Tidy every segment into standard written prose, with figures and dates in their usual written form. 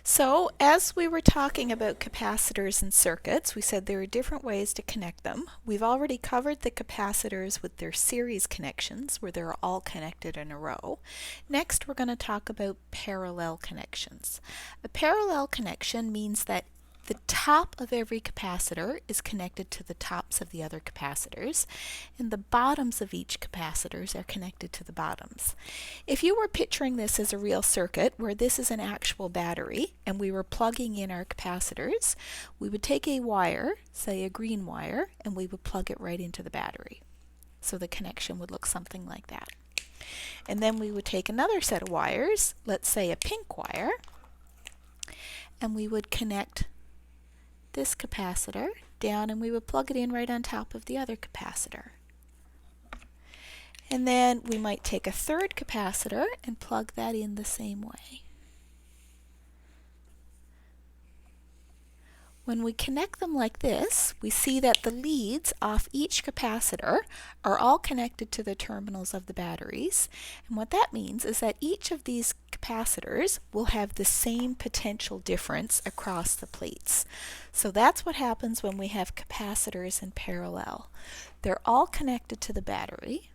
So, as we were talking about capacitors and circuits, we said there are different ways to connect them. We've already covered the capacitors with their series connections, where they're all connected in a row. Next, we're going to talk about parallel connections. A parallel connection means that the top of every capacitor is connected to the tops of the other capacitors, and the bottoms of each capacitors are connected to the bottoms. If you were picturing this as a real circuit where this is an actual battery and we were plugging in our capacitors, we would take a wire, say a green wire, and we would plug it right into the battery. So the connection would look something like that. And then we would take another set of wires, let's say a pink wire, and we would connect this capacitor down and we would plug it in right on top of the other capacitor. And then we might take a third capacitor and plug that in the same way. When we connect them like this, we see that the leads off each capacitor are all connected to the terminals of the batteries. And what that means is that each of these capacitors will have the same potential difference across the plates. So that's what happens when we have capacitors in parallel. They're all connected to the battery.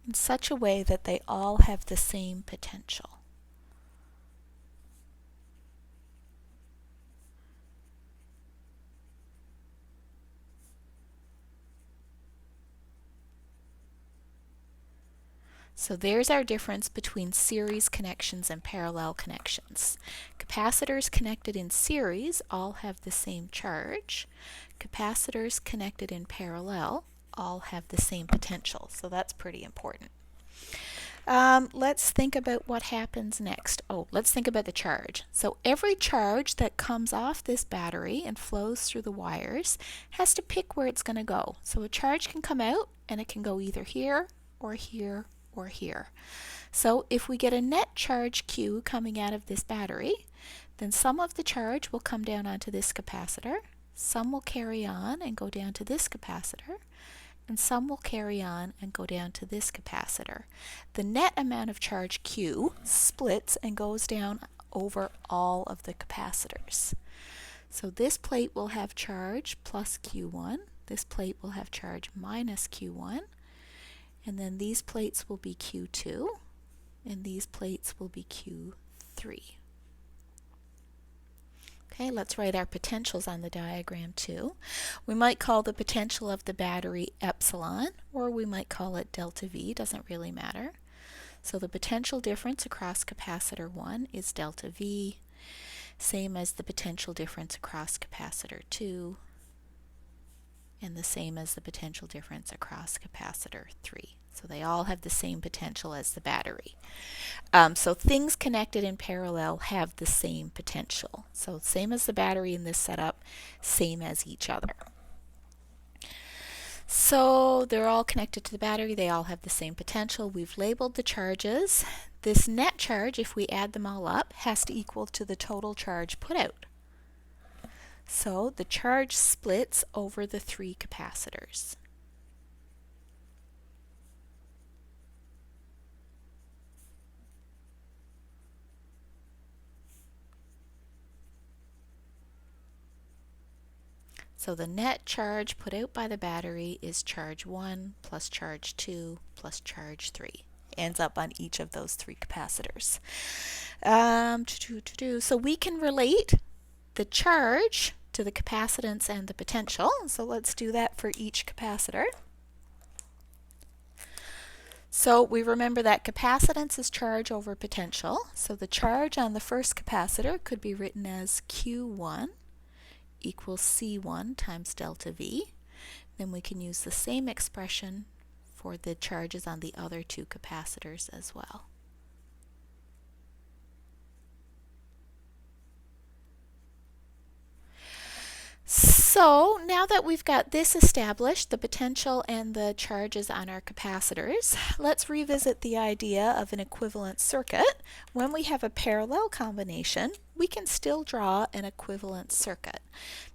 In such a way that they all have the same potential. So there's our difference between series connections and parallel connections. Capacitors connected in series all have the same charge. Capacitors connected in parallel all have the same potential. So that's pretty important. Let's think about what happens next. Let's think about the charge. So every charge that comes off this battery and flows through the wires has to pick where it's going to go. So a charge can come out and it can go either here or here or here. So if we get a net charge Q coming out of this battery, then some of the charge will come down onto this capacitor, some will carry on and go down to this capacitor, and some will carry on and go down to this capacitor. The net amount of charge Q splits and goes down over all of the capacitors. So this plate will have charge plus Q1, this plate will have charge minus Q1, and then these plates will be Q2, and these plates will be Q3. Okay, let's write our potentials on the diagram too. We might call the potential of the battery epsilon, or we might call it delta V, doesn't really matter. So the potential difference across capacitor 1 is delta V, same as the potential difference across capacitor 2, and the same as the potential difference across capacitor 3. So they all have the same potential as the battery. So things connected in parallel have the same potential. So same as the battery in this setup, same as each other. So they're all connected to the battery, they all have the same potential. We've labeled the charges. This net charge, if we add them all up, has to equal to the total charge put out. So the charge splits over the three capacitors. So the net charge put out by the battery is charge 1 plus charge 2 plus charge 3. Ends up on each of those three capacitors. So we can relate the charge to the capacitance and the potential. So let's do that for each capacitor. So we remember that capacitance is charge over potential. So the charge on the first capacitor could be written as Q1 equals C1 times delta V. Then we can use the same expression for the charges on the other two capacitors as well. So now that we've got this established, the potential and the charges on our capacitors, let's revisit the idea of an equivalent circuit. When we have a parallel combination, we can still draw an equivalent circuit.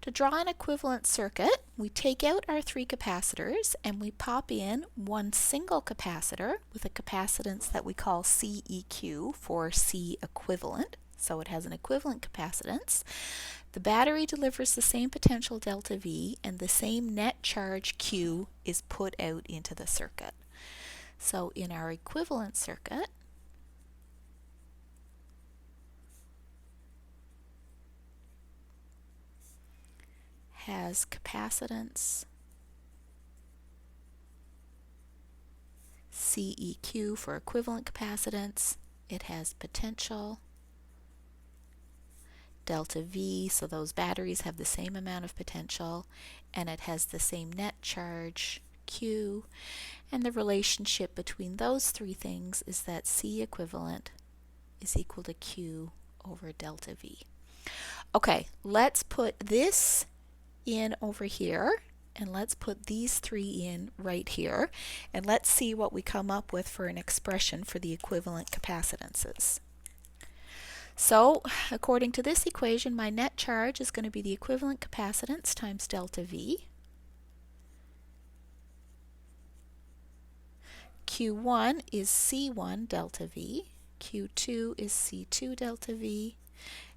To draw an equivalent circuit, we take out our three capacitors and we pop in one single capacitor with a capacitance that we call CEQ for C equivalent. So it has an equivalent capacitance. The battery delivers the same potential delta V and the same net charge Q is put out into the circuit. So in our equivalent circuit, has capacitance CEQ for equivalent capacitance. It has potential delta V, so those batteries have the same amount of potential, and it has the same net charge Q, and the relationship between those three things is that C equivalent is equal to Q over delta V. Okay, let's put this in over here, and let's put these three in right here, and let's see what we come up with for an expression for the equivalent capacitances. So, according to this equation, my net charge is going to be the equivalent capacitance times delta V. Q1 is C1 delta V, Q2 is C2 delta V,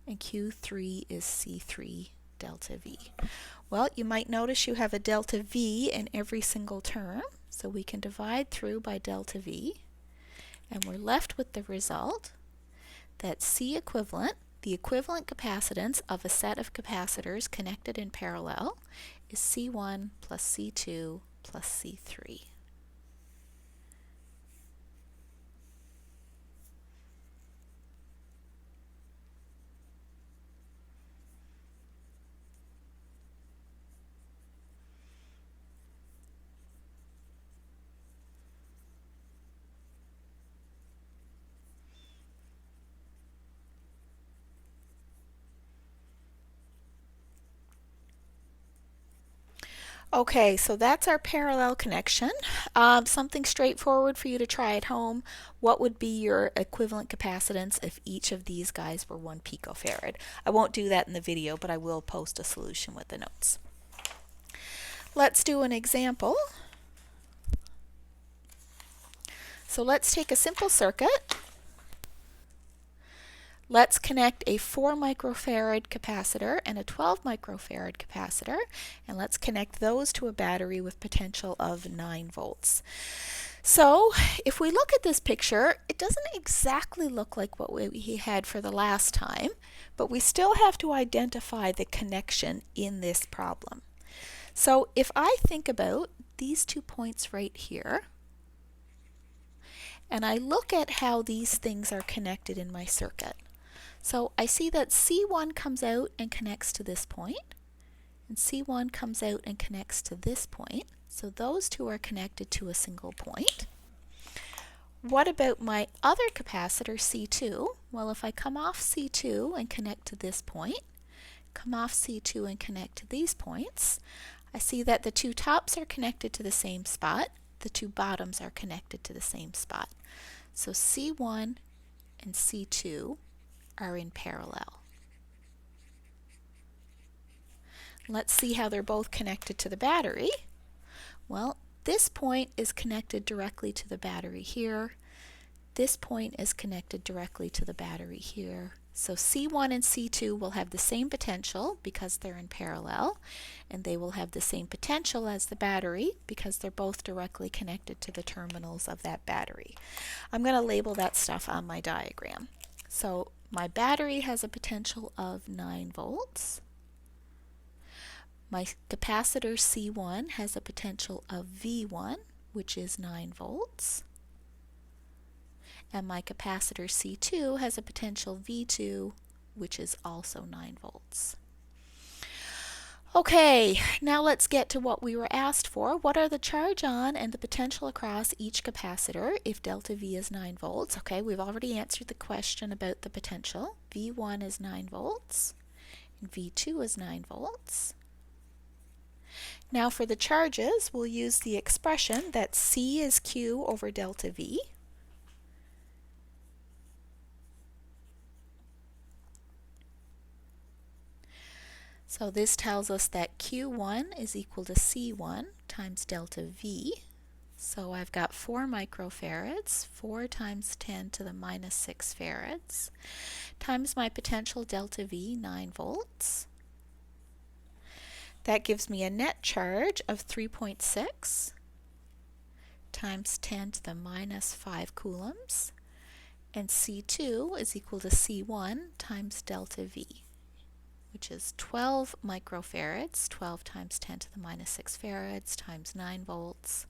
and Q3 is C3 delta V. Well, you might notice you have a delta V in every single term, so we can divide through by delta V, and we're left with the result that C equivalent, the equivalent capacitance of a set of capacitors connected in parallel, is C1 plus C2 plus C3. Okay, so that's our parallel connection. Something straightforward for you to try at home. What would be your equivalent capacitance if each of these guys were 1 picofarad? I won't do that in the video, but I will post a solution with the notes. Let's do an example. So let's take a simple circuit. Let's connect a 4 microfarad capacitor and a 12 microfarad capacitor, and let's connect those to a battery with potential of 9 volts. So if we look at this picture, it doesn't exactly look like what we had for the last time, but we still have to identify the connection in this problem. So if I think about these 2 points right here, and I look at how these things are connected in my circuit. So I see that C1 comes out and connects to this point, and C1 comes out and connects to this point. So those two are connected to a single point. What about my other capacitor, C2? Well, if I come off C2 and connect to this point, come off C2 and connect to these points, I see that the 2 tops are connected to the same spot, the 2 bottoms are connected to the same spot. So C1 and C2 are in parallel. Let's see how they're both connected to the battery. Well, this point is connected directly to the battery here. This point is connected directly to the battery here. So C1 and C2 will have the same potential because they're in parallel, and they will have the same potential as the battery because they're both directly connected to the terminals of that battery. I'm going to label that stuff on my diagram. So my battery has a potential of 9 volts. My capacitor C1 has a potential of V1, which is 9 volts. And my capacitor C2 has a potential V2, which is also 9 volts. Okay, now let's get to what we were asked for. What are the charge on and the potential across each capacitor if delta V is 9 volts? Okay, we've already answered the question about the potential. V1 is 9 volts, and V2 is 9 volts. Now for the charges, we'll use the expression that C is Q over delta V. So this tells us that Q1 is equal to C1 times delta V. So I've got 4 microfarads, 4 times 10 to the minus 6 farads, times my potential delta V, 9 volts. That gives me a net charge of 3.6 times 10 to the minus 5 coulombs. And C2 is equal to C1 times delta V, which is 12 microfarads, 12 times 10 to the minus 6 farads times 9 volts,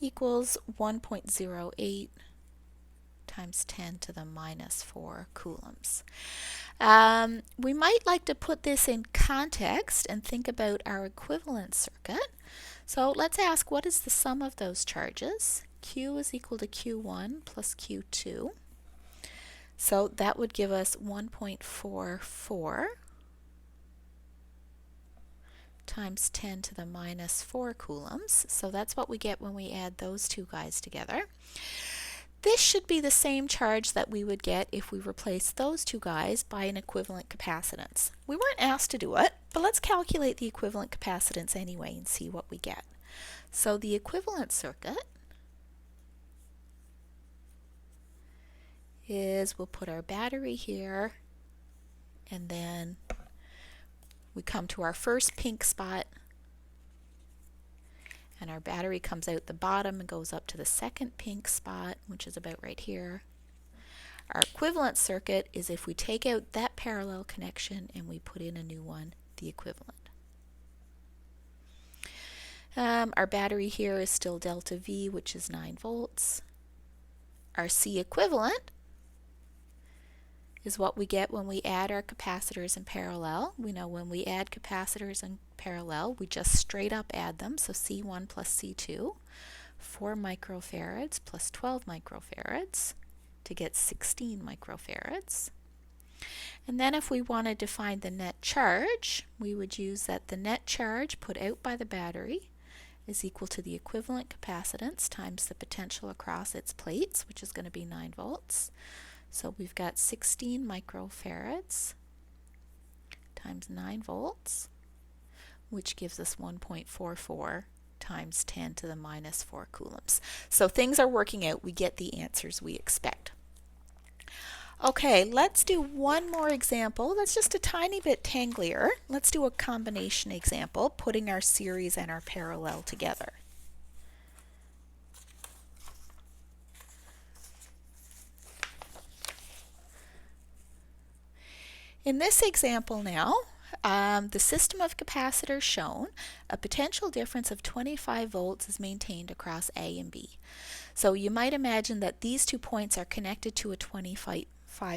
equals 1.08 times 10 to the minus 4 coulombs. We might like to put this in context and think about our equivalent circuit. So let's ask, what is the sum of those charges? Q is equal to Q1 plus Q2. So that would give us 1.44 times 10 to the minus 4 coulombs. So that's what we get when we add those two guys together. This should be the same charge that we would get if we replaced those two guys by an equivalent capacitance. We weren't asked to do it, but let's calculate the equivalent capacitance anyway and see what we get. So the equivalent circuit is, we'll put our battery here, and then we come to our first pink spot, and our battery comes out the bottom and goes up to the second pink spot, which is about right here. Our equivalent circuit is if we take out that parallel connection and we put in a new one, the equivalent. Our battery here is still delta V, which is 9 volts. Our C equivalent is what we get when we add our capacitors in parallel. We know when we add capacitors in parallel, we just straight up add them. So C1 plus C2, 4 microfarads plus 12 microfarads to get 16 microfarads. And then if we wanted to find the net charge, we would use that the net charge put out by the battery is equal to the equivalent capacitance times the potential across its plates, which is going to be 9 volts. So we've got 16 microfarads times 9 volts, which gives us 1.44 times 10 to the minus 4 coulombs. So things are working out. We get the answers we expect. Okay, let's do one more example. That's just a tiny bit tanglier. Let's do a combination example, putting our series and our parallel together. In this example now, the system of capacitors shown, a potential difference of 25 volts is maintained across A and B. So you might imagine that these 2 points are connected to a 25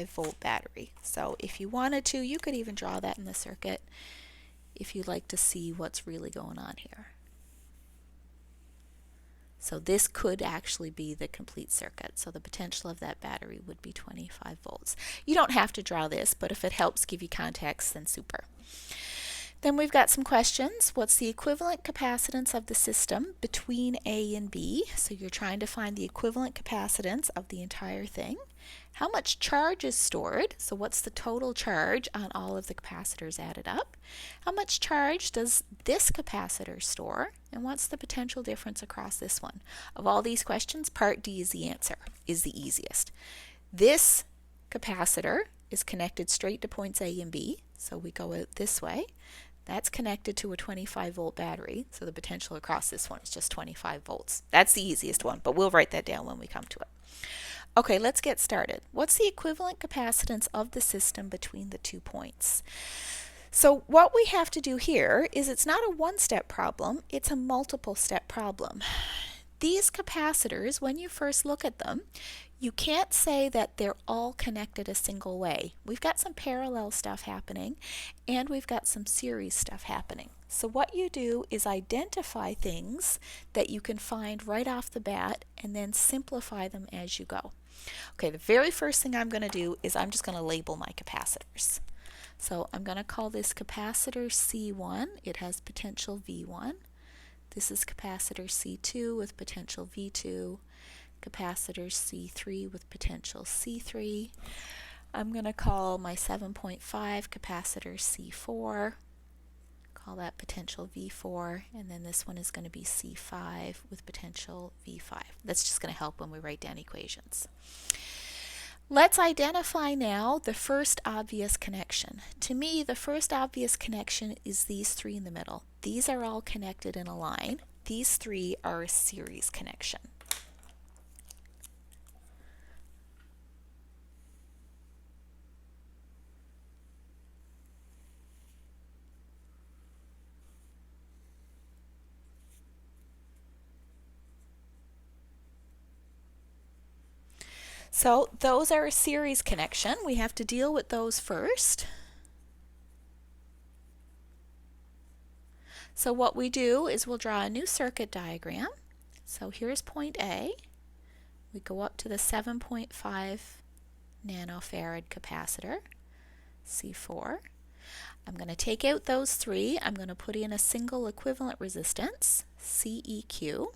volt battery. So if you wanted to, you could even draw that in the circuit if you'd like to see what's really going on here. So this could actually be the complete circuit. So the potential of that battery would be 25 volts. You don't have to draw this, but if it helps give you context, then super. Then we've got some questions. What's the equivalent capacitance of the system between A and B? So you're trying to find the equivalent capacitance of the entire thing. How much charge is stored? So what's the total charge on all of the capacitors added up? How much charge does this capacitor store? And what's the potential difference across this one? Of all these questions, part D is the answer, is the easiest. This capacitor is connected straight to points A and B, so we go out this way. That's connected to a 25 volt battery, so the potential across this one is just 25 volts. That's the easiest one, but we'll write that down when we come to it. Okay, let's get started. What's the equivalent capacitance of the system between the 2 points? So what we have to do here is it's not a one-step problem, it's a multiple step problem. These capacitors, when you first look at them, you can't say that they're all connected a single way. We've got some parallel stuff happening, and we've got some series stuff happening. So what you do is identify things that you can find right off the bat and then simplify them as you go. Okay, the very first thing I'm going to do is I'm just going to label my capacitors. So I'm going to call this capacitor C1. It has potential V1. This is capacitor C2 with potential V2. Capacitor C3 with potential C3. I'm going to call my 7.5 capacitor C4. Call that potential V4, and then this one is going to be C5 with potential V5. That's just going to help when we write down equations. Let's identify now the first obvious connection. To me, the first obvious connection is these three in the middle. These are all connected in a line. These three are a series connection. So those are a series connection. We have to deal with those first. So what we do is we'll draw a new circuit diagram. So here's point A. We go up to the 7.5 nanofarad capacitor, C4. I'm going to take out those three. I'm going to put in a single equivalent resistance, CEQ.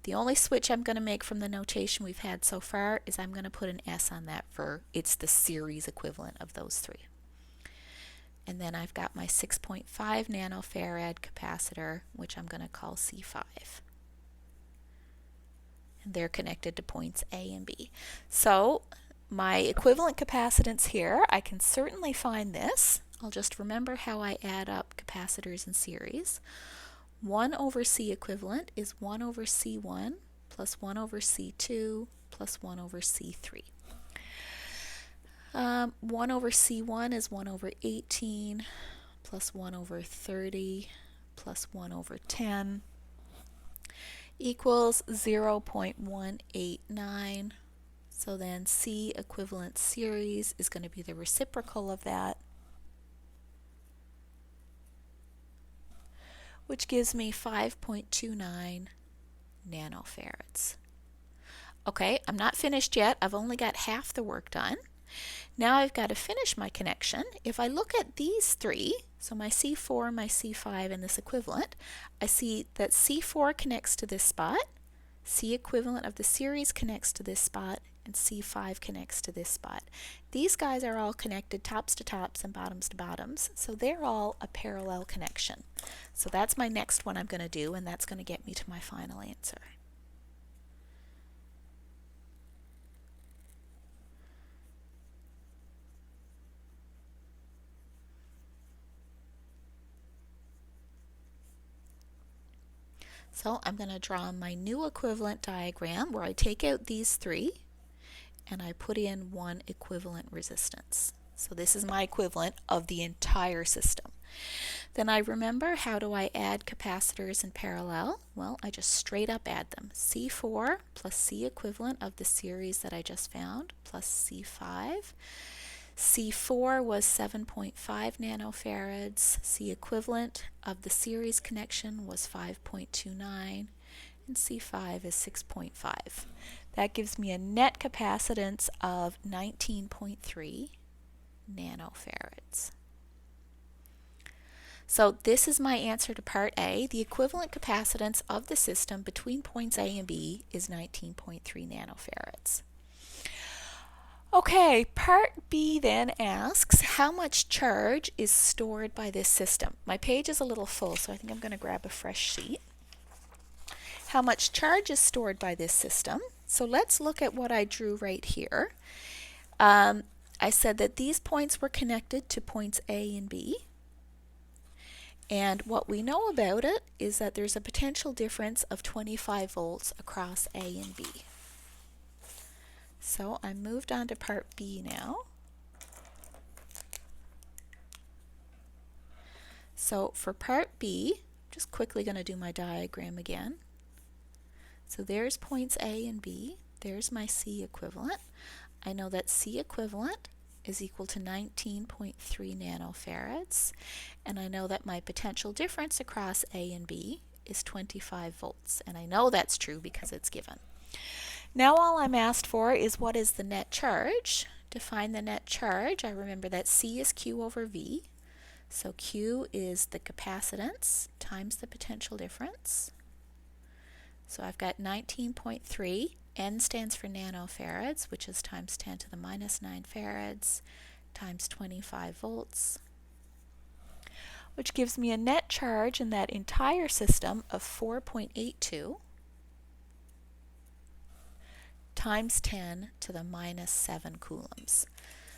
The only switch I'm going to make from the notation we've had so far is I'm going to put an S on that for it's the series equivalent of those three. And then I've got my 6.5 nanofarad capacitor, which I'm going to call C5. And they're connected to points A and B. So my equivalent capacitance here, I can certainly find this. I'll just remember how I add up capacitors in series. 1 over C equivalent is 1 over C1 plus 1 over C2 plus 1 over C3. 1 over C1 is 1 over 18 plus 1 over 30 plus 1 over 10 equals 0.189. So then C equivalent series is going to be the reciprocal of that, which gives me 5.29 nanofarads. Okay, I'm not finished yet. I've only got half the work done. Now I've got to finish my connection. If I look at these three, so my C4, my C5, and this equivalent, I see that C4 connects to this spot, C equivalent of the series connects to this spot, and C5 connects to this spot. These guys are all connected tops to tops and bottoms to bottoms, so they're all a parallel connection. So that's my next one I'm going to do, and that's going to get me to my final answer. So I'm going to draw my new equivalent diagram where I take out these three and I put in one equivalent resistance. So this is my equivalent of the entire system. Then I remember, how do I add capacitors in parallel? Well, I just straight up add them. C4 plus C equivalent of the series that I just found plus C5. C4 was 7.5 nanofarads. C equivalent of the series connection was 5.29, and C5 is 6.5. That gives me a net capacitance of 19.3 nanofarads. So this is my answer to part A. The equivalent capacitance of the system between points A and B is 19.3 nanofarads. Okay, part B then asks how much charge is stored by this system. My page is a little full, so I think I'm going to grab a fresh sheet. How much charge is stored by this system? So let's look at what I drew right here. I said that these points were connected to points A and B. And what we know about it is that there's a potential difference of 25 volts across A and B. So I moved on to part B now. So for part B, I'm just quickly going to do my diagram again. So there's points A and B. There's my C equivalent. I know that C equivalent is equal to 19.3 nanofarads. And I know that my potential difference across A and B is 25 volts. And I know that's true because it's given. Now all I'm asked for is what is the net charge To find the net charge, I remember that C is Q over V. So Q is the capacitance times the potential difference. So I've got 19.3. N stands for nanofarads, which is times 10 to the minus 9 farads times 25 volts, which gives me a net charge in that entire system of 4.82 times 10 to the minus 7 coulombs.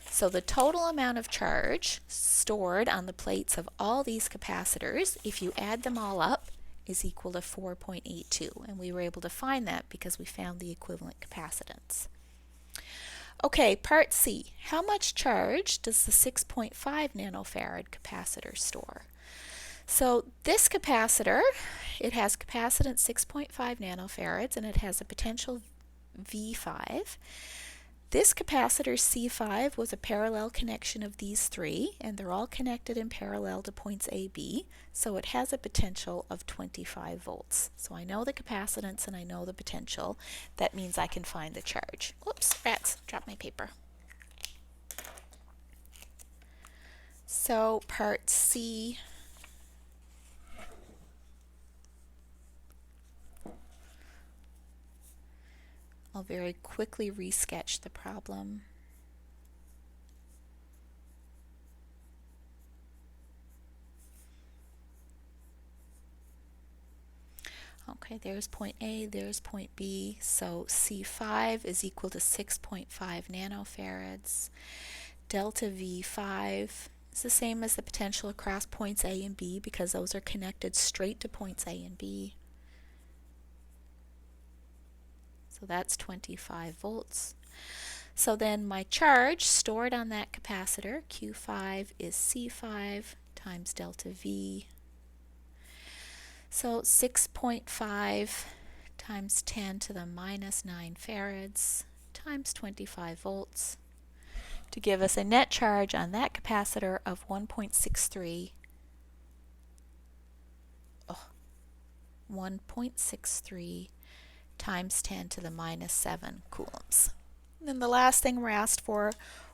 So the total amount of charge stored on the plates of all these capacitors, if you add them all up, is equal to 4.82. And we were able to find that because we found the equivalent capacitance. Okay, part C. How much charge does the 6.5 nanofarad capacitor store? So this capacitor, it has capacitance 6.5 nanofarads and it has a potential V5. This capacitor C5 was a parallel connection of these three, and they're all connected in parallel to points A, B, so it has a potential of 25 volts. So I know the capacitance and I know the potential. That means I can find the charge. Oops, rats, dropped my paper. So part C, I'll very quickly resketch the problem. Okay, there's point A, there's point B, so C5 is equal to 6.5 nanofarads. Delta V5 is the same as the potential across points A and B because those are connected straight to points A and B. So that's 25 volts. So then my charge stored on that capacitor, Q5, is C5 times delta V. So 6.5 times 10 to the minus 9 farads times 25 volts to give us a net charge on that capacitor of 1.63 times 10 to the minus 7 coulombs. And then the last thing we're asked for,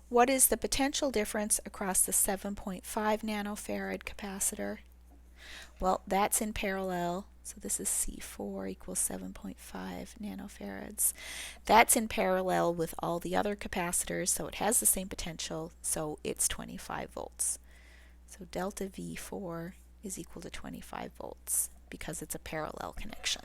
what is the potential difference across the 7.5 nanofarad capacitor? Well, that's in parallel, so this is C4 equals 7.5 nanofarads. That's in parallel with all the other capacitors, so it has the same potential, so it's 25 volts. So delta V4 is equal to 25 volts because it's a parallel connection.